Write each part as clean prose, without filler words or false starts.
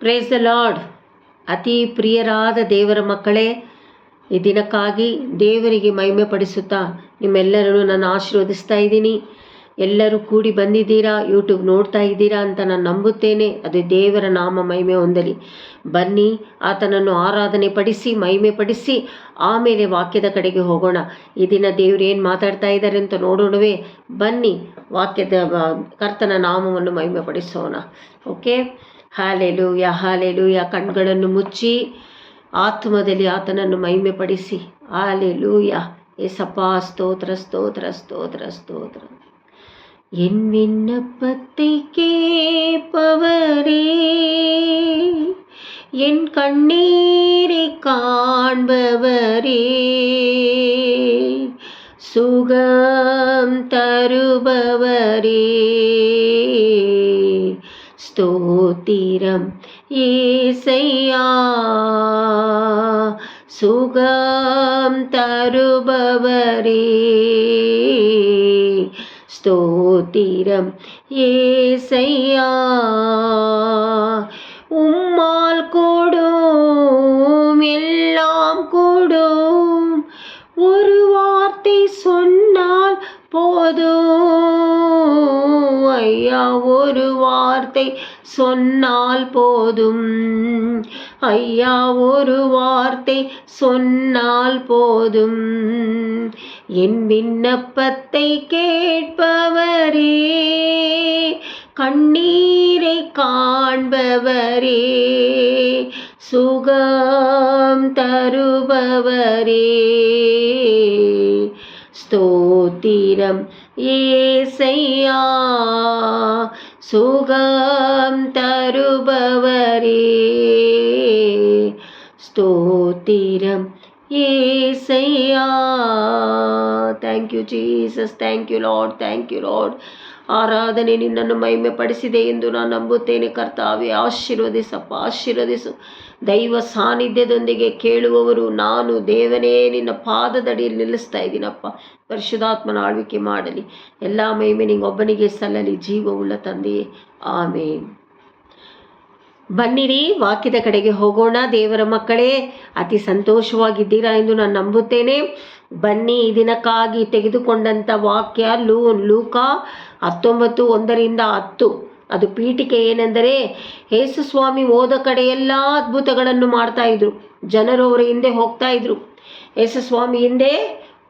Praise the lord. ಅತಿ ಪ್ರಿಯರಾದ ದೇವರ ಮಕ್ಕಳೇ, ಈ ದಿನಕ್ಕಾಗಿ ದೇವರಿಗೆ ಮಹಿಮೆ ಪಡಿಸುತ್ತಾ ನಿಮ್ಮೆಲ್ಲರನ್ನು ನಾನು ಆಶೀರ್ವದಿಸ್ತಾ ಇದ್ದೀನಿ. ಎಲ್ಲರೂ ಕೂಡಿ ಬಂದಿದ್ದೀರಾ, ಯೂಟ್ಯೂಬ್ ನೋಡ್ತಾ ಇದ್ದೀರಾ ಅಂತ ನಾನು ನಂಬುತ್ತೇನೆ. ಅದು ದೇವರ ನಾಮ ಮಹಿಮೆ ಹೊಂದಲಿ. ಬನ್ನಿ, ಆತನನ್ನು ಆರಾಧನೆ ಪಡಿಸಿ, ಮಹಿಮೆ ಪಡಿಸಿ, ಆಮೇಲೆ ವಾಕ್ಯದ ಕಡೆಗೆ ಹೋಗೋಣ. ಈ ದಿನ ದೇವರು ಏನು ಮಾತಾಡ್ತಾ ಇದ್ದಾರೆ ಅಂತ ನೋಡೋಣವೇ? ಬನ್ನಿ, ವಾಕ್ಯದ ಕರ್ತನ ನಾಮವನ್ನು ಮಹಿಮೆ ಪಡಿಸೋಣ. Okay, hallelujah hallelujah. ಕಣ್ಗಳನ್ನು ಮುಚ್ಚಿ ಆತ್ಮದಲ್ಲಿ ಆತನನ್ನು ಮಹಿಮೆ ಪಡಿಸಿ. ಹಾಲೆಲೂಯ. ಏಸಪ್ಪ, ಸ್ತೋತ್ರ ಸ್ತೋತ್ರ ಸ್ತೋತ್ರ ಸ್ತೋತ್ರ. என் விண்ணப்பத்தை கேட்பவரே, என் கண்ணீரை காண்பவரே, சுகம் தருபவரே, ஸ்தோத்திரம் ஏசையா. சுகம் தருபவரே, ஸ்தோத்திரம் ஏசையா. உம்மால் கூடும் எல்லாம் கூடும், ஒரு வார்த்தை சொன்னால் போதும் ஐயா, ஒரு வார்த்தை சொன்னால் போதும் ஐயா, ஒரு வார்த்தை சொன்னால் போதும். என் விண்ணப்பத்தை கேட்பவரே, கண்ணீரை காண்பவரே, சுகம் தருபவரே, ஸ்தோத்திரம் ஏசையா. சுகம் தருபவரே, ஸ்தோத்திரம் Yesayya. Thank you Jesus, thank you lord, thank you lord. ಆರಾಧನೆ ನಿನ್ನನ್ನು ಮಹಿಮೆ ಪಡಿಸಿದೆ ಎಂದು ನಾನು ನಂಬುತ್ತೇನೆ. ಕರ್ತಾವೆ, ಆಶೀರ್ವದಿಸಪ್ಪ, ಆಶೀರ್ವದಿಸು. ದೈವ ಸಾನ್ನಿಧ್ಯದೊಂದಿಗೆ ಕೇಳುವವರು ನಾನು ದೇವನೇ ನಿನ್ನ ಪಾದದಡಿಯಲ್ಲಿ ನಿಲ್ಲಿಸ್ತಾ ಇದ್ದೀನಪ್ಪ. ಪರಿಶುದ್ಧಾತ್ಮನ ಆಳ್ವಿಕೆ ಮಾಡಲಿ. ಎಲ್ಲ ಮಹಿಮೆ ನಿಂಗೊಬ್ಬನಿಗೆ ಸಲ್ಲಲಿ, ಜೀವವುಳ್ಳ ತಂದೆಯೇ, ಆಮೇನ್. ಬನ್ನಿರಿ, ವಾಕ್ಯದ ಕಡೆಗೆ ಹೋಗೋಣ. ದೇವರ ಮಕ್ಕಳೇ, ಅತಿ ಸಂತೋಷವಾಗಿದ್ದೀರಾ ಎಂದು ನಾನು ನಂಬುತ್ತೇನೆ. ಬನ್ನಿ, ಈ ದಿನಕ್ಕಾಗಿ ತೆಗೆದುಕೊಂಡಂಥ ವಾಕ್ಯ ಲೂಕ 19:1-10. ಅದು ಪೀಠಿಕೆ ಏನೆಂದರೆ, ಯೇಸು ಸ್ವಾಮಿ ಹೋದ ಕಡೆಯೆಲ್ಲ ಅದ್ಭುತಗಳನ್ನು ಮಾಡ್ತಾ ಇದ್ರು. ಜನರು ಅವರ ಹಿಂದೆ ಹೋಗ್ತಾ ಇದ್ರು, ಯೇಸು ಸ್ವಾಮಿ ಹಿಂದೆ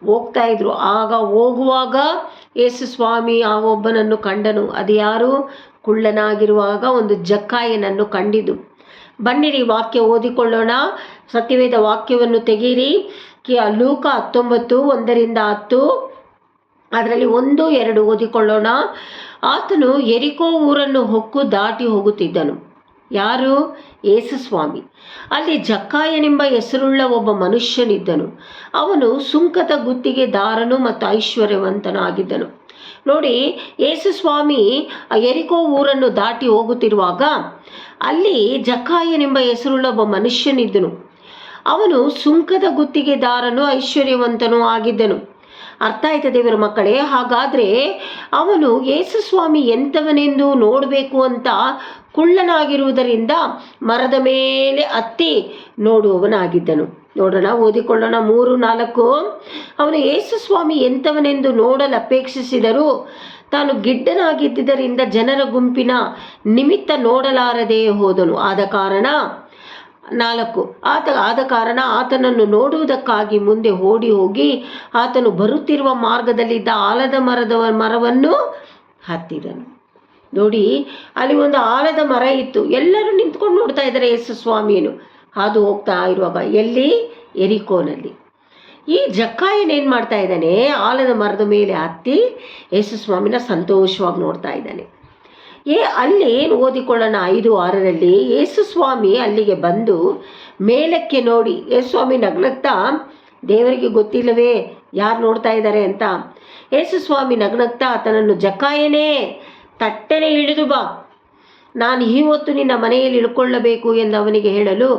ಹೋಗ್ತಾ ಇದ್ರು. ಆಗ ಹೋಗುವಾಗ ಯೇಸು ಸ್ವಾಮಿ ಆ ಒಬ್ಬನನ್ನು ಕಂಡನು. ಅದು ಯಾರು? ಕುಳ್ಳನಾಗಿರುವಾಗ ಒಂದು ಜಕ್ಕಾಯನನ್ನು ಕಂಡಿದ್ದು. ಬನ್ನಿರಿ, ವಾಕ್ಯ ಓದಿಕೊಳ್ಳೋಣ. ಸತ್ಯವೇದ ವಾಕ್ಯವನ್ನು ತೆಗೀರಿ. ಲೂಕ 19:1-10, ಅದರಲ್ಲಿ 1-2 ಓದಿಕೊಳ್ಳೋಣ. ಆತನು ಯೆರಿಕೋ ಊರನ್ನು ಹೊಕ್ಕು ದಾಟಿ ಹೋಗುತ್ತಿದ್ದನು. ಯಾರು? ಯೇಸು ಸ್ವಾಮಿ. ಅಲ್ಲಿ ಜಕ್ಕಾಯನೆಂಬ ಹೆಸರುಳ್ಳ ಒಬ್ಬ ಮನುಷ್ಯನಿದ್ದನು. ಅವನು ಸುಂಕದ ಗುತ್ತಿಗೆದಾರನು ಮತ್ತು ಐಶ್ವರ್ಯವಂತನಾಗಿದ್ದನು. ನೋಡಿ, ಯೇಸು ಸ್ವಾಮಿ ಯೆರಿಕೋ ಊರನ್ನು ದಾಟಿ ಹೋಗುತ್ತಿರುವಾಗ ಅಲ್ಲಿ ಜಕ್ಕಾಯನೆಂಬ ಹೆಸರುಳ್ಳ ಒಬ್ಬ ಮನುಷ್ಯನಿದ್ದನು. ಅವನು ಸುಂಕದ ಗುತ್ತಿಗೆದಾರನು, ಐಶ್ವರ್ಯವಂತನೂ ಆಗಿದ್ದನು. ಅರ್ಥ ಆಯ್ತಾ ದೇವರ ಮಕ್ಕಳೇ? ಹಾಗಾದರೆ ಅವನು ಯೇಸು ಸ್ವಾಮಿ ಎಂಥವನೆಂದು ನೋಡಬೇಕು ಅಂತ ಕುಳ್ಳನಾಗಿರುವುದರಿಂದ ಮರದ ಮೇಲೆ ಹತ್ತಿ ನೋಡುವವನಾಗಿದ್ದನು. ನೋಡೋಣ, ಓದಿಕೊಳ್ಳೋಣ. 3-4. ಅವನು ಯೇಸು ಸ್ವಾಮಿ ಎಂಥವನೆಂದು ನೋಡಲು ಅಪೇಕ್ಷಿಸಿದರೂ ತಾನು ಗಿಡ್ಡನಾಗಿದ್ದರಿಂದ ಜನರ ಗುಂಪಿನ ನಿಮಿತ್ತ ನೋಡಲಾರದೆ ಹೋದನು. ಆದ ಕಾರಣ ಆತನನ್ನು ನೋಡುವುದಕ್ಕಾಗಿ ಮುಂದೆ ಓಡಿ ಹೋಗಿ ಆತನು ಬರುತ್ತಿರುವ ಮಾರ್ಗದಲ್ಲಿದ್ದ ಆಲದ ಮರವನ್ನು ಹತ್ತಿದನು. ನೋಡಿ, ಅಲ್ಲಿ ಒಂದು ಆಲದ ಮರ ಇತ್ತು. ಎಲ್ಲರೂ ನಿಂತ್ಕೊಂಡು ನೋಡ್ತಾ ಇದ್ದಾರೆ ಯೇಸು ಸ್ವಾಮಿಯನ್ನು ಹಾದು ಹೋಗ್ತಾ ಇರುವಾಗ. ಎಲ್ಲಿ? ಯೆರಿಕೋನಲ್ಲಿ. ಈ ಜಕ್ಕಾಯನೇನು ಮಾಡ್ತಾ ಇದ್ದಾನೆ? ಆಲದ ಮರದ ಮೇಲೆ ಹತ್ತಿ ಯೇಸು ಸ್ವಾಮಿನ ಸಂತೋಷವಾಗಿ ನೋಡ್ತಾ ಇದ್ದಾನೆ. ಅಲ್ಲಿ ಓದಿಕೊಳ್ಳೋಣ 5-6. ಯೇಸು ಸ್ವಾಮಿ ಅಲ್ಲಿಗೆ ಬಂದು ಮೇಲಕ್ಕೆ ನೋಡಿ, ಯೇಸು ಸ್ವಾಮಿ ನಗ್ನಗ್ತಾ, ದೇವರಿಗೆ ಗೊತ್ತಿಲ್ಲವೇ ಯಾರು ನೋಡ್ತಾ ಇದ್ದಾರೆ ಅಂತ. ಯೇಸು ಸ್ವಾಮಿ ನಗ್ನಗ್ತಾ ಆತನನ್ನು, ಜಕ್ಕಾಯನೇ, ತಟ್ಟನೆ ಇಳಿದು ಬಾ, ನಾನು ಈ ಹೊತ್ತು ನಿನ್ನ ಮನೆಯಲ್ಲಿ ಇಳ್ಕೊಳ್ಳಬೇಕು ಎಂದು ಅವನಿಗೆ ಹೇಳಲು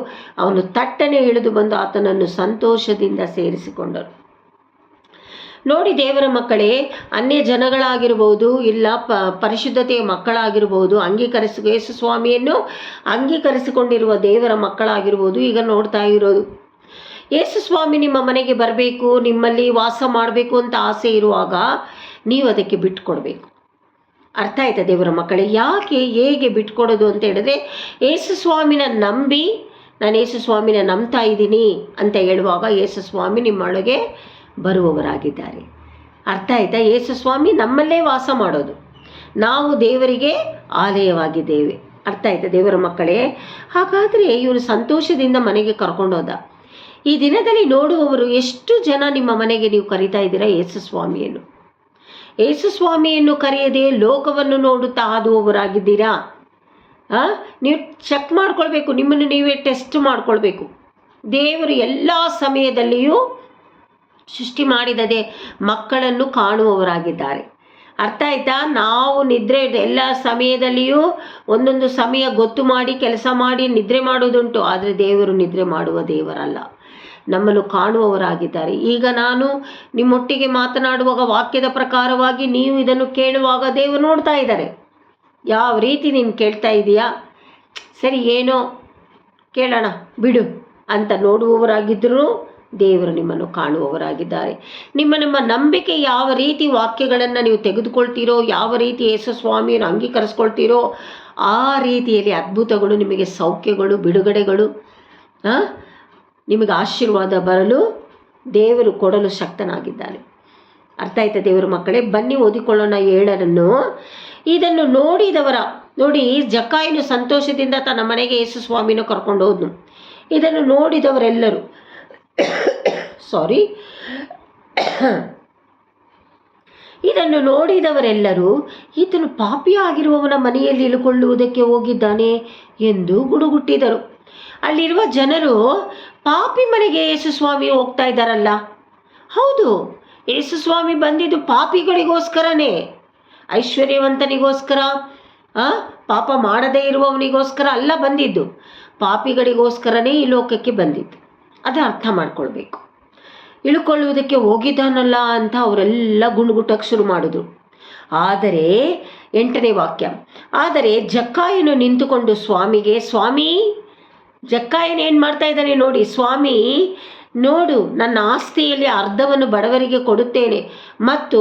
ಅವನು ತಟ್ಟನೆ ಇಳಿದು ಬಂದು ಆತನನ್ನು ಸಂತೋಷದಿಂದ ಸೇರಿಸಿಕೊಂಡನು. ನೋಡಿ ದೇವರ ಮಕ್ಕಳೇ, ಅನ್ಯ ಜನಗಳಾಗಿರ್ಬೋದು, ಇಲ್ಲ ಪರಿಶುದ್ಧತೆಯ ಮಕ್ಕಳಾಗಿರ್ಬೋದು, ಯೇಸು ಸ್ವಾಮಿಯನ್ನು ಅಂಗೀಕರಿಸಿಕೊಂಡಿರುವ ದೇವರ ಮಕ್ಕಳಾಗಿರ್ಬೋದು, ಈಗ ನೋಡ್ತಾ ಇರೋದು ಯೇಸು ಸ್ವಾಮಿ ನಿಮ್ಮ ಮನೆಗೆ ಬರಬೇಕು, ನಿಮ್ಮಲ್ಲಿ ವಾಸ ಮಾಡಬೇಕು ಅಂತ ಆಸೆ ಇರುವಾಗ ನೀವು ಅದಕ್ಕೆ ಬಿಟ್ಕೊಡ್ಬೇಕು. ಅರ್ಥ ಆಯ್ತಾ ದೇವರ ಮಕ್ಕಳೇ? ಯಾಕೆ ಹೇಗೆ ಬಿಟ್ಕೊಡೋದು ಅಂತ ಹೇಳಿದ್ರೆ, ಯೇಸು ಸ್ವಾಮಿನ ನಂಬಿ ನಾನು ಯೇಸು ಸ್ವಾಮಿನ ನಂಬ್ತಾ ಇದ್ದೀನಿ ಅಂತ ಹೇಳುವಾಗ ಯೇಸು ಸ್ವಾಮಿ ನಿಮ್ಮೊಳಗೆ ಬರುವವರಾಗಿದ್ದಾರೆ. ಅರ್ಥ ಆಯ್ತಾ? ಯೇಸು ಸ್ವಾಮಿ ನಮ್ಮಲ್ಲೇ ವಾಸ ಮಾಡೋದು, ನಾವು ದೇವರಿಗೆ ಆಲಯವಾಗಿದ್ದೇವೆ. ಅರ್ಥ ಆಯ್ತಾ ದೇವರ ಮಕ್ಕಳೇ? ಹಾಗಾದರೆ ಇವನು ಸಂತೋಷದಿಂದ ಮನೆಗೆ ಕರ್ಕೊಂಡೋದ. ಈ ದಿನದಲ್ಲಿ ನೋಡುವವರು ಎಷ್ಟು ಜನ ನಿಮ್ಮ ಮನೆಗೆ ನೀವು ಕರಿತಾ ಇದ್ದೀರಾ ಯೇಸು ಸ್ವಾಮಿಯನ್ನು? ಯೇಸು ಸ್ವಾಮಿಯನ್ನು ಕರೆಯದೆ ಲೋಕವನ್ನು ನೋಡುತ್ತಾ ಹಾದುವವರಾಗಿದ್ದೀರಾ? ನೀವು ಚೆಕ್ ಮಾಡ್ಕೊಳ್ಬೇಕು, ನಿಮ್ಮನ್ನು ನೀವೇ ಟೆಸ್ಟ್ ಮಾಡ್ಕೊಳ್ಬೇಕು. ದೇವರು ಎಲ್ಲ ಸಮಯದಲ್ಲಿಯೂ ಸೃಷ್ಟಿ ಮಾಡಿದದೆ ಮಕ್ಕಳನ್ನು ಕಾಣುವವರಾಗಿದ್ದಾರೆ. ಅರ್ಥ ಆಯ್ತಾ? ನಾವು ನಿದ್ರೆ ಎಲ್ಲ ಸಮಯದಲ್ಲಿಯೂ ಒಂದೊಂದು ಸಮಯ ಗೊತ್ತು ಮಾಡಿ ಕೆಲಸ ಮಾಡಿ ನಿದ್ರೆ ಮಾಡೋದುಂಟು, ಆದರೆ ದೇವರು ನಿದ್ರೆ ಮಾಡುವ ದೇವರಲ್ಲ, ನಮ್ಮನ್ನು ಕಾಣುವವರಾಗಿದ್ದಾರೆ. ಈಗ ನಾನು ನಿಮ್ಮೊಟ್ಟಿಗೆ ಮಾತನಾಡುವಾಗ ವಾಕ್ಯದ ಪ್ರಕಾರವಾಗಿ ನೀವು ಇದನ್ನು ಕೇಳುವಾಗ ದೇವರು ನೋಡ್ತಾ ಇದ್ದಾರೆ. ಯಾವ ರೀತಿ ನೀನು ಕೇಳ್ತಾ ಇದೆಯಾ, ಸರಿ ಏನೋ ಕೇಳೋಣ ಬಿಡು ಅಂತ ನೋಡುವವರಾಗಿದ್ದರೂ ದೇವರು ನಿಮ್ಮನ್ನು ಕಾಣುವವರಾಗಿದ್ದಾರೆ. ನಿಮ್ಮ ನಂಬಿಕೆ ಯಾವ ರೀತಿ ವಾಕ್ಯಗಳನ್ನು ನೀವು ತೆಗೆದುಕೊಳ್ತೀರೋ, ಯಾವ ರೀತಿ ಯೇಸು ಸ್ವಾಮಿಯನ್ನು ಅಂಗೀಕರಿಸ್ಕೊಳ್ತೀರೋ, ಆ ರೀತಿಯಲ್ಲಿ ಅದ್ಭುತಗಳು, ನಿಮಗೆ ಸೌಖ್ಯಗಳು, ಬಿಡುಗಡೆಗಳು, ನಿಮಗೆ ಆಶೀರ್ವಾದ ಬರಲು ದೇವರು ಕೊಡಲು ಶಕ್ತನಾಗಿದ್ದಾನೆ. ಅರ್ಥ ಆಯ್ತಾ ದೇವರ ಮಕ್ಕಳೇ? ಬನ್ನಿ ಓದಿಕೊಳ್ಳೋಣ 7. ಇದನ್ನು ನೋಡಿದವರ, ನೋಡಿ ಜಕ್ಕಾಯನು ಸಂತೋಷದಿಂದ ತನ್ನ ಮನೆಗೆ ಯೇಸು ಸ್ವಾಮಿನ ಕರ್ಕೊಂಡು ಹೋದ್ನು. ಇದನ್ನು ನೋಡಿದವರೆಲ್ಲರೂ ಇದನ್ನು ನೋಡಿದವರೆಲ್ಲರೂ ಈತನು ಪಾಪಿಯಾಗಿರುವವನ ಮನೆಯಲ್ಲಿ ಇಳುಕೊಳ್ಳುವುದಕ್ಕೆ ಹೋಗಿದ್ದಾನೆ ಎಂದು ಗುಡುಗುಟ್ಟಿದರು. ಅಲ್ಲಿರುವ ಜನರು, ಪಾಪಿ ಮನೆಗೆ ಯೇಸು ಸ್ವಾಮಿ ಹೋಗ್ತಾ ಇದ್ದಾರಲ್ಲ? ಹೌದು, ಯೇಸು ಸ್ವಾಮಿ ಬಂದಿದ್ದು ಪಾಪಿಗಳಿಗೋಸ್ಕರನೇ, ಐಶ್ವರ್ಯವಂತನಿಗೋಸ್ಕರ, ಪಾಪ ಮಾಡದೇ ಇರುವವನಿಗೋಸ್ಕರ ಅಲ್ಲ ಬಂದಿದ್ದು, ಪಾಪಿಗಳಿಗೋಸ್ಕರನೇ ಈ ಲೋಕಕ್ಕೆ ಬಂದಿದ್ದು. ಅದು ಅರ್ಥ ಮಾಡ್ಕೊಳ್ಬೇಕು. ಇಳುಕೊಳ್ಳುವುದಕ್ಕೆ ಹೋಗಿದ್ದಾನಲ್ಲ ಅಂತ ಅವರೆಲ್ಲ ಗುಣಗುಟ್ಟಕ್ಕೆ ಶುರು ಮಾಡಿದ್ರು. ಆದರೆ 8ನೇ ವಾಕ್ಯ, ಆದರೆ ಜಕ್ಕಾಯನು ನಿಂತುಕೊಂಡು ಸ್ವಾಮಿಗೆ, ಸ್ವಾಮಿ, ಜಕ್ಕಾಯನ ಏನು ಮಾಡ್ತಾ ಇದ್ದಾನೆ ನೋಡಿ, ಸ್ವಾಮಿ ನೋಡು, ನನ್ನ ಆಸ್ತಿಯಲ್ಲಿ ಅರ್ಧವನ್ನು ಬಡವರಿಗೆ ಕೊಡುತ್ತೇನೆ, ಮತ್ತು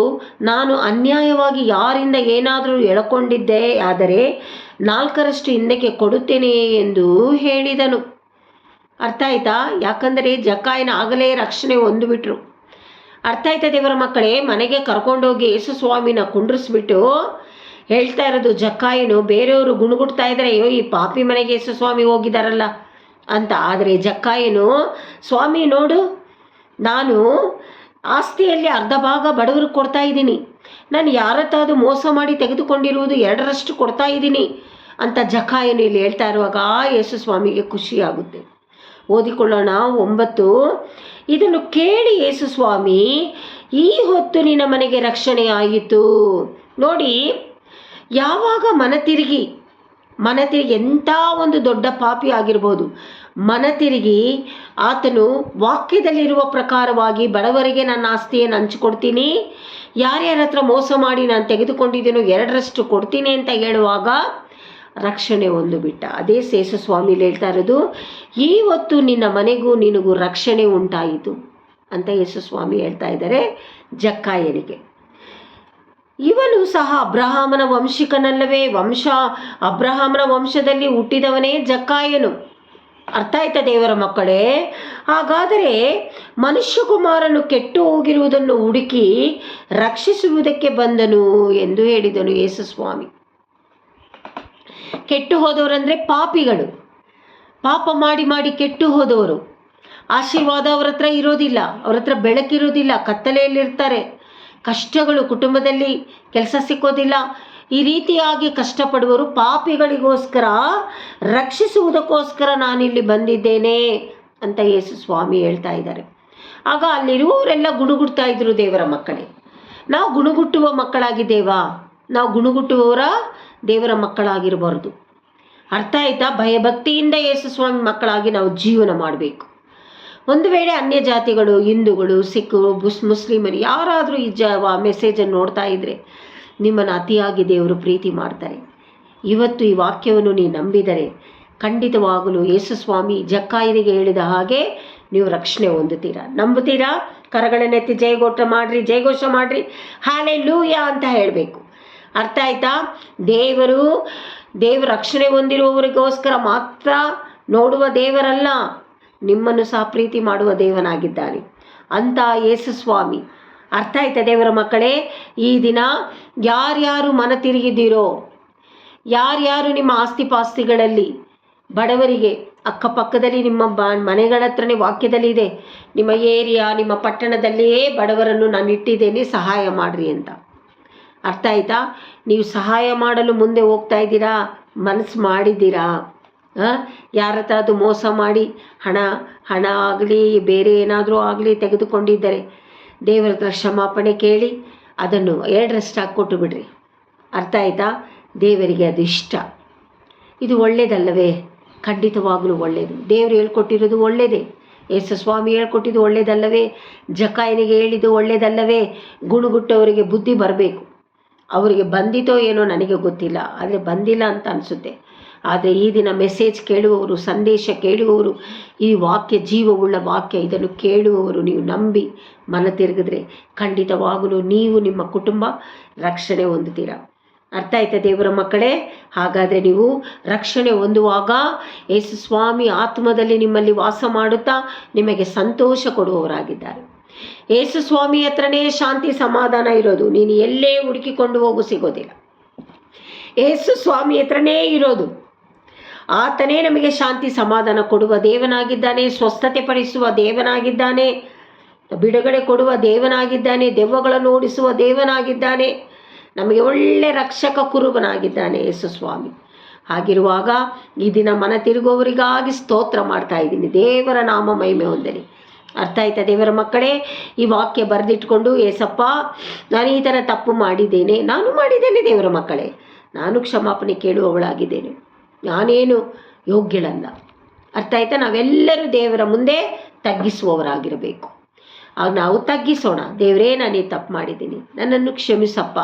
ನಾನು ಅನ್ಯಾಯವಾಗಿ ಯಾರಿಂದ ಏನಾದರೂ ಎಳಕೊಂಡಿದ್ದೆ ಆದರೆ 4ರಷ್ಟು ಹಿಂದಕ್ಕೆ ಕೊಡುತ್ತೇನೆ ಎಂದು ಹೇಳಿದನು. ಅರ್ಥ ಆಯ್ತಾ? ಯಾಕಂದರೆ ಜಕ್ಕಾಯನ ಆಗಲೇ ರಕ್ಷಣೆ ಹೊಂದಿಬಿಟ್ರು. ಅರ್ಥ ಆಯ್ತಾ ದೇವರ ಮಕ್ಕಳೇ? ಮನೆಗೆ ಕರ್ಕೊಂಡೋಗಿ ಯೇಸು ಸ್ವಾಮಿನ ಕುಂಡ್ರಿಸ್ಬಿಟ್ಟು ಹೇಳ್ತಾ ಇರೋದು ಜಕ್ಕಾಯನು, ಬೇರೆಯವರು ಗುಣಗುಡ್ತಾ ಇದ್ದಾರೆ, ಅಯ್ಯೋ ಈ ಪಾಪಿ ಮನೆಗೆ ಯೇಸು ಸ್ವಾಮಿ ಹೋಗಿದ್ದಾರಲ್ಲ ಅಂತ. ಆದರೆ ಜಕ್ಕಾಯನು, ಸ್ವಾಮಿ ನೋಡು, ನಾನು ಆಸ್ತಿಯಲ್ಲಿ ಅರ್ಧ ಭಾಗ ಬಡವರಿಗೆ ಕೊಡ್ತಾ ಇದ್ದೀನಿ, ನಾನು ಯಾರತ್ತಾದ್ರೂ ಮೋಸ ಮಾಡಿ ತೆಗೆದುಕೊಂಡಿರುವುದು 2ರಷ್ಟು ಕೊಡ್ತಾ ಇದ್ದೀನಿ ಅಂತ ಜಕ್ಕಾಯನು ಇಲ್ಲಿ ಹೇಳ್ತಾ ಇರುವಾಗ ಯೇಸು ಸ್ವಾಮಿಗೆ ಖುಷಿಯಾಗುತ್ತೆ. ಓದಿಕೊಳ್ಳೋಣ 9. ಇದನ್ನು ಕೇಳಿ ಯೇಸು ಸ್ವಾಮಿ, ಈ ಹೊತ್ತು ನಿನ್ನ ಮನೆಗೆ ರಕ್ಷಣೆ ಆಯಿತು. ನೋಡಿ, ಯಾವಾಗ ಮನತಿರುಗಿ ಎಂಥ ಒಂದು ದೊಡ್ಡ ಪಾಪಿ ಆಗಿರ್ಬೋದು, ಮನತಿರುಗಿ ಆತನು ವಾಕ್ಯದಲ್ಲಿರುವ ಪ್ರಕಾರವಾಗಿ ಬಡವರಿಗೆ ನನ್ನ ಆಸ್ತಿಯನ್ನು ಹಂಚಿಕೊಡ್ತೀನಿ, ಯಾರ್ಯಾರ ಹತ್ರ ಮೋಸ ಮಾಡಿ ನಾನು ತೆಗೆದುಕೊಂಡಿದ್ದೀನೋ 2ರಷ್ಟು ಕೊಡ್ತೀನಿ ಅಂತ ಹೇಳುವಾಗ ರಕ್ಷಣೆ ಹೊಂದಿಬಿಟ್ಟ. ಅದೇ ಯೇಸು ಸ್ವಾಮಿ ಹೇಳ್ತಾ ಇರೋದು, ಈ ಹೊತ್ತು ನಿನ್ನ ಮನೆಗೂ ನಿನಗೂ ರಕ್ಷಣೆ ಉಂಟಾಯಿತು ಅಂತ ಯೇಸು ಸ್ವಾಮಿ ಹೇಳ್ತಾ ಇದ್ದಾರೆ ಜಕ್ಕಾಯನಿಗೆ. ಇವನು ಸಹ ಅಬ್ರಹಾಮನ ವಂಶಿಕನಲ್ಲವೇ? ಅಬ್ರಹಾಮನ ವಂಶದಲ್ಲಿ ಹುಟ್ಟಿದವನೇ ಜಕ್ಕಾಯನು. ಅರ್ಥ ಆಯ್ತಾ ದೇವರ ಮಕ್ಕಳೇ? ಹಾಗಾದರೆ ಮನುಷ್ಯಕುಮಾರನು ಕೆಟ್ಟು ಹೋಗಿರುವುದನ್ನು ಹುಡುಕಿ ರಕ್ಷಿಸುವುದಕ್ಕೆ ಬಂದನು ಎಂದು ಹೇಳಿದನು ಯೇಸು ಸ್ವಾಮಿ. ಕೆಟ್ಟು ಹೋದವರಂದರೆ ಪಾಪಿಗಳು, ಪಾಪ ಮಾಡಿ ಮಾಡಿ ಕೆಟ್ಟು ಹೋದವರು. ಆಶೀರ್ವಾದ ಅವ್ರ ಹತ್ರ ಇರೋದಿಲ್ಲ, ಅವ್ರ ಹತ್ರ ಬೆಳಕಿರೋದಿಲ್ಲ, ಕತ್ತಲೆಯಲ್ಲಿರ್ತಾರೆ, ಕಷ್ಟಗಳು, ಕುಟುಂಬದಲ್ಲಿ ಕೆಲಸ ಸಿಕ್ಕೋದಿಲ್ಲ, ಈ ರೀತಿಯಾಗಿ ಕಷ್ಟಪಡುವರು. ಪಾಪಿಗಳಿಗೋಸ್ಕರ ರಕ್ಷಿಸುವುದಕ್ಕೋಸ್ಕರ ನಾನಿಲ್ಲಿ ಬಂದಿದ್ದೇನೆ ಅಂತ ಯೇಸು ಸ್ವಾಮಿ ಹೇಳ್ತಾ ಇದ್ದಾರೆ. ಆಗ ಅಲ್ಲಿರುವವರೆಲ್ಲ ಗುಣಗುಡ್ತಾ ಇದ್ರು ದೇವರ ಮಕ್ಕಳೇ. ನಾವು ಗುಣಗುಟ್ಟುವ ಮಕ್ಕಳಾಗಿದ್ದೇವಾ? ನಾವು ಗುಣಗುಟ್ಟುವವರ ದೇವರ ಮಕ್ಕಳಾಗಿರಬಾರ್ದು. ಅರ್ಥ ಆಯ್ತಾ? ಭಯಭಕ್ತಿಯಿಂದ ಯೇಸು ಸ್ವಾಮಿ ಮಕ್ಕಳಾಗಿ ನಾವು ಜೀವನ ಮಾಡಬೇಕು. ಒಂದು ವೇಳೆ ಅನ್ಯ ಜಾತಿಗಳು, ಹಿಂದೂಗಳು, ಸಿಖ್ರು, ಮುಸ್ಲಿಮರು ಯಾರಾದರೂ ಈ ಮೆಸೇಜನ್ನು ನೋಡ್ತಾ ಇದ್ದರೆ ನಿಮ್ಮನ್ನು ಅತಿಯಾಗಿ ದೇವರು ಪ್ರೀತಿ ಮಾಡ್ತಾರೆ. ಇವತ್ತು ಈ ವಾಕ್ಯವನ್ನು ನೀವು ನಂಬಿದರೆ ಖಂಡಿತವಾಗಲೂ ಯೇಸು ಸ್ವಾಮಿ ಜಕ್ಕಾಯನಿಗೆ ಹೇಳಿದ ಹಾಗೆ ನೀವು ರಕ್ಷಣೆ ಹೊಂದುತ್ತೀರಾ. ನಂಬುತ್ತೀರಾ? ಕರಗಳನ್ನೆತ್ತಿ ಜಯಘೋಷ ಮಾಡಿರಿ, ಹಲ್ಲೆಲೂಯಾ ಅಂತ ಹೇಳಬೇಕು. ಅರ್ಥ ಆಯ್ತಾ? ದೇವರು ರಕ್ಷಣೆ ಹೊಂದಿರುವವರಿಗೋಸ್ಕರ ಮಾತ್ರ ನೋಡುವ ದೇವರಲ್ಲ, ನಿಮ್ಮನ್ನು ಸಹ ಪ್ರೀತಿ ಮಾಡುವ ದೇವನಾಗಿದ್ದಾನೆ ಅಂತ ಯೇಸು ಸ್ವಾಮಿ. ಅರ್ಥ ಆಯ್ತಾ ದೇವರ ಮಕ್ಕಳೇ? ಈ ದಿನ ಯಾರ್ಯಾರು ಮನ ತಿರುಗಿದ್ದೀರೋ, ಯಾರ್ಯಾರು ನಿಮ್ಮ ಆಸ್ತಿ ಪಾಸ್ತಿಗಳಲ್ಲಿ ಬಡವರಿಗೆ ಅಕ್ಕಪಕ್ಕದಲ್ಲಿ ನಿಮ್ಮ ಮನೆಗಳ ಹತ್ರನೇ ವಾಕ್ಯದಲ್ಲಿ ಇದೆ, ನಿಮ್ಮ ಏರಿಯಾ ನಿಮ್ಮ ಪಟ್ಟಣದಲ್ಲಿಯೇ ಬಡವರನ್ನು ನಾನು ಇಟ್ಟಿದ್ದೇನೆ, ಸಹಾಯ ಮಾಡಿರಿ ಅಂತ. ಅರ್ಥ ಆಯ್ತಾ? ನೀವು ಸಹಾಯ ಮಾಡಲು ಮುಂದೆ ಹೋಗ್ತಾ ಇದ್ದೀರಾ, ಮನಸ್ಸು ಮಾಡಿದ್ದೀರಾ? ಯಾರ ಹತ್ರ ಅದು ಮೋಸ ಮಾಡಿ ಹಣ ಆಗಲಿ ಬೇರೆ ಏನಾದರೂ ಆಗಲಿ ತೆಗೆದುಕೊಂಡಿದ್ದರೆ ದೇವರ ಹತ್ರ ಕ್ಷಮಾಪಣೆ ಕೇಳಿ ಅದನ್ನು 2 ಕೊಟ್ಟು ಬಿಡ್ರಿ. ಅರ್ಥ ಆಯ್ತಾ? ದೇವರಿಗೆ ಅದು ಇಷ್ಟ. ಇದು ಒಳ್ಳೆಯದಲ್ಲವೇ? ಖಂಡಿತವಾಗಲೂ ಒಳ್ಳೆಯದು. ದೇವರು ಹೇಳ್ಕೊಟ್ಟಿರೋದು ಒಳ್ಳೆಯದೇ. ಯೇಸು ಸ್ವಾಮಿ ಹೇಳ್ಕೊಟ್ಟಿದ್ದು ಒಳ್ಳೆಯದಲ್ಲವೇ? ಜಕ್ಕಾಯನಿಗೆ ಹೇಳಿದ್ದು ಒಳ್ಳೆಯದಲ್ಲವೇ? ಗುಣಗುಟ್ಟವರಿಗೆ ಬುದ್ಧಿ ಬರಬೇಕು. ಅವರಿಗೆ ಬಂದಿತೋ ಏನೋ ನನಗೆ ಗೊತ್ತಿಲ್ಲ, ಆದರೆ ಬಂದಿಲ್ಲ ಅಂತ ಅನಿಸುತ್ತೆ. ಆದರೆ ಈ ದಿನ ಮೆಸೇಜ್ ಕೇಳುವವರು, ಸಂದೇಶ ಕೇಳುವವರು, ಈ ವಾಕ್ಯ ಜೀವವುಳ್ಳ ವಾಕ್ಯ, ಇದನ್ನು ಕೇಳುವವರು ನೀವು ನಂಬಿ ಮನ ತಿರುಗಿದ್ರೆ ಖಂಡಿತವಾಗಲೂ ನೀವು ನಿಮ್ಮ ಕುಟುಂಬ ರಕ್ಷಣೆ ಹೊಂದುತ್ತೀರಾ. ಅರ್ಥ ಆಯ್ತಾ ದೇವರ ಮಕ್ಕಳೇ? ಹಾಗಾದರೆ ನೀವು ರಕ್ಷಣೆ ಹೊಂದುವಾಗ ಯೇಸು ಸ್ವಾಮಿ ಆತ್ಮದಲ್ಲಿ ನಿಮ್ಮಲ್ಲಿ ವಾಸ ಮಾಡುತ್ತಾ ನಿಮಗೆ ಸಂತೋಷ ಕೊಡುವವರಾಗಿದ್ದಾರೆ. ಯೇಸು ಸ್ವಾಮಿ ಹತ್ರನೇ ಶಾಂತಿ ಸಮಾಧಾನ ಇರೋದು. ನೀನು ಎಲ್ಲೇ ಹುಡುಕಿಕೊಂಡು ಹೋಗು ಸಿಗೋದಿಲ್ಲ. ಯೇಸು ಸ್ವಾಮಿ ಹತ್ರನೇ ಇರೋದು. ಆತನೇ ನಮಗೆ ಶಾಂತಿ ಸಮಾಧಾನ ಕೊಡುವ ದೇವನಾಗಿದ್ದಾನೆ, ಸ್ವಸ್ಥತೆ ಪಡಿಸುವ ದೇವನಾಗಿದ್ದಾನೆ, ಬಿಡುಗಡೆ ಕೊಡುವ ದೇವನಾಗಿದ್ದಾನೆ, ದೆವ್ವಗಳನ್ನು ಓಡಿಸುವ ದೇವನಾಗಿದ್ದಾನೆ, ನಮಗೆ ಒಳ್ಳೆ ರಕ್ಷಕ ಕುರುಬನಾಗಿದ್ದಾನೆ ಯೇಸು ಸ್ವಾಮಿ. ಹಾಗಿರುವಾಗ ಈ ದಿನ ಮನ ತಿರುಗುವವರಿಗಾಗಿ ಸ್ತೋತ್ರ ಮಾಡ್ತಾ ಇದ್ದೀನಿ. ದೇವರ ನಾಮ ಮಹಿಮೆ ಹೊಂದಲಿ. ಅರ್ಥ ಆಯ್ತಾ ದೇವರ ಮಕ್ಕಳೇ? ಈ ವಾಕ್ಯ ಬರೆದಿಟ್ಕೊಂಡು, ಏಸಪ್ಪ ನಾನು ಈ ಥರ ತಪ್ಪು ಮಾಡಿದ್ದೇನೆ, ನಾನು ಮಾಡಿದ್ದೇನೆ ದೇವರ ಮಕ್ಕಳೇ, ನಾನು ಕ್ಷಮಾಪಣೆ ಕೇಳುವವಳಾಗಿದ್ದೇನೆ, ನಾನೇನು ಯೋಗ್ಯಳಲ್ಲ. ಅರ್ಥ ಆಯ್ತಾ? ನಾವೆಲ್ಲರೂ ದೇವರ ಮುಂದೆ ತಗ್ಗಿಸುವವರಾಗಿರಬೇಕು. ಆಗ ನಾವು ತಗ್ಗಿಸೋಣ. ದೇವರೇ ನಾನೇ ತಪ್ಪು ಮಾಡಿದ್ದೀನಿ, ನನ್ನನ್ನು ಕ್ಷಮಿಸಪ್ಪ,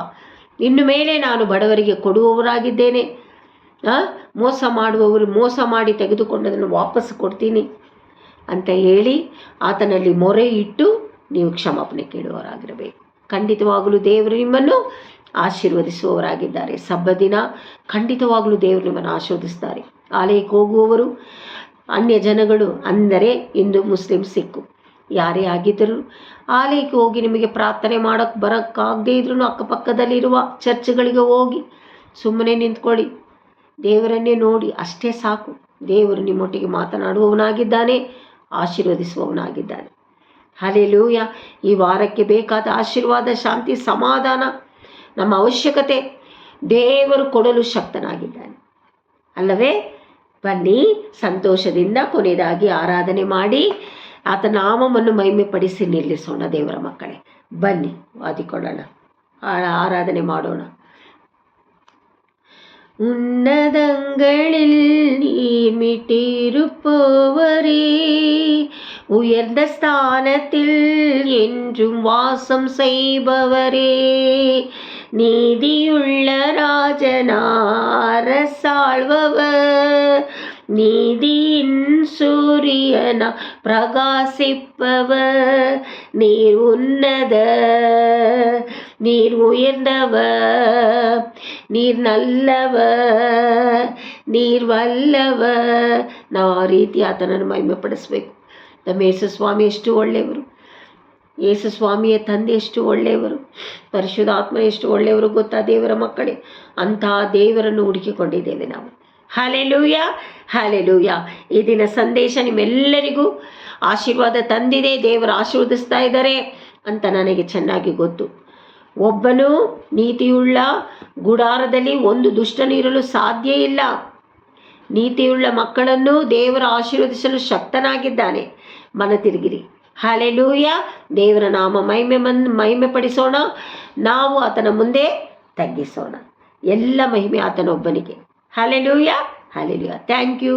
ಇನ್ನು ಮೇಲೆ ನಾನು ಬಡವರಿಗೆ ಕೊಡುವವರಾಗಿದ್ದೇನೆ, ಮೋಸ ಮಾಡುವವರು ಮೋಸ ಮಾಡಿ ತೆಗೆದುಕೊಂಡದನ್ನು ವಾಪಸ್ ಕೊಡ್ತೀನಿ ಅಂತ ಹೇಳಿ ಆತನಲ್ಲಿ ಮೊರೆ ಇಟ್ಟು ನೀವು ಕ್ಷಮಾಪಣೆ ಕೇಳುವವರಾಗಿರಬೇಕು. ಖಂಡಿತವಾಗಲೂ ದೇವರು ನಿಮ್ಮನ್ನು ಆಶೀರ್ವದಿಸುವವರಾಗಿದ್ದಾರೆ. ಸಬ್ಬ ದಿನ ಖಂಡಿತವಾಗಲೂ ದೇವರು ನಿಮ್ಮನ್ನು ಆಶೀರ್ವದಿಸ್ತಾರೆ. ಆಲಯಕ್ಕೆ ಹೋಗುವವರು, ಅನ್ಯ ಜನಗಳು ಅಂದರೆ ಹಿಂದೂ, ಮುಸ್ಲಿಂ, ಸಿಕ್ಕು ಯಾರೇ ಆಗಿದ್ದರೂ ಆಲಯಕ್ಕೆ ಹೋಗಿ ನಿಮಗೆ ಪ್ರಾರ್ಥನೆ ಬರೋಕ್ಕಾಗದೇ ಇದ್ರೂ ಅಕ್ಕಪಕ್ಕದಲ್ಲಿರುವ ಚರ್ಚ್ಗಳಿಗೆ ಹೋಗಿ ಸುಮ್ಮನೆ ನಿಂತ್ಕೊಳ್ಳಿ, ದೇವರನ್ನೇ ನೋಡಿ, ಅಷ್ಟೇ ಸಾಕು. ದೇವರು ನಿಮ್ಮೊಟ್ಟಿಗೆ ಮಾತನಾಡುವವನಾಗಿದ್ದಾನೆ, ಆಶೀರ್ವದಿಸುವವನಾಗಿದ್ದಾನೆ. ಹಲ್ಲೆಲೂಯಾ. ಈ ವಾರಕ್ಕೆ ಬೇಕಾದ ಆಶೀರ್ವಾದ, ಶಾಂತಿ, ಸಮಾಧಾನ, ನಮ್ಮ ಅವಶ್ಯಕತೆ ದೇವರು ಕೊಡಲು ಶಕ್ತನಾಗಿದ್ದಾನೆ ಅಲ್ಲವೇ? ಬನ್ನಿ ಸಂತೋಷದಿಂದ ಕೊನೆಯದಾಗಿ ಆರಾಧನೆ ಮಾಡಿ ಆತ ನಾಮವನ್ನು ಮಹಿಮೆಪಡಿಸಿ ನಿಲ್ಲಿಸೋಣ. ದೇವರ ಮಕ್ಕಳೇ ಬನ್ನಿ ವಾದಿಕೊಳ್ಳೋಣ, ಆರಾಧನೆ ಮಾಡೋಣ. உன்னதங்களில் நீர் மீட்டிருப்பவரே, உயர்ந்த ஸ்தானத்தில் என்றும் வாசம் செய்பவரே, நீதியுள்ள ராஜனாரசாழ்பவர், நீதியின் சூரியனா பிரகாசிப்பவர், நீர் உன்னத, நீர் உயர்ந்தவர், ನೀರ್ ನಲ್ಲவர், ನೀರ್ ವಲ್ಲவர். ನಾವು ಆ ರೀತಿ ಆತನನ್ನು ಮಹಿಮೆ ಪಡಿಸಬೇಕು. ನಮ್ಮ ಯೇಸು ಸ್ವಾಮಿ ಎಷ್ಟು ಒಳ್ಳೆಯವರು, ಯೇಸು ಸ್ವಾಮಿಯ ತಂದೆ ಎಷ್ಟು ಒಳ್ಳೆಯವರು, ಪರಿಶುದ್ಧಾತ್ಮ ಎಷ್ಟು ಒಳ್ಳೆಯವರು ಗೊತ್ತಾ ದೇವರ ಮಕ್ಕಳೇ? ಅಂತಹ ದೇವರನ್ನು ಹುಡುಕಿಕೊಂಡಿದ್ದೇವೆ ನಾವು. Hallelujah, hallelujah. ಈ ದಿನ ಸಂದೇಶ ನಿಮ್ಮೆಲ್ಲರಿಗೂ ಆಶೀರ್ವಾದ ತಂದಿದೆ. ದೇವರು ಆಶೀರ್ವದಿಸ್ತಾ ಇದ್ದಾರೆ ಅಂತ ನನಗೆ ಚೆನ್ನಾಗಿ ಗೊತ್ತು. ಒಬ್ಬನು ನೀತಿಯುಳ್ಳ ಗುಡಾರದಲ್ಲಿ ಒಂದು ದುಷ್ಟನಿರಲು ಸಾಧ್ಯ ಇಲ್ಲ. ನೀತಿಯುಳ್ಳ ಮಕ್ಕಳನ್ನು ದೇವರ ಆಶೀರ್ವದಿಸಲು ಶಕ್ತನಾಗಿದ್ದಾನೆ. ಮನ ತಿರುಗಿರಿ. ಹಲ್ಲೆಲೂಯಾ. ದೇವರ ನಾಮ ಮಹಿಮೆ ಪಡಿಸೋಣ. ನಾವು ಆತನ ಮುಂದೆ ತಗ್ಗಿಸೋಣ. ಎಲ್ಲ ಮಹಿಮೆ ಆತನೊಬ್ಬನಿಗೆ. Hallelujah, hallelujah. Thank you.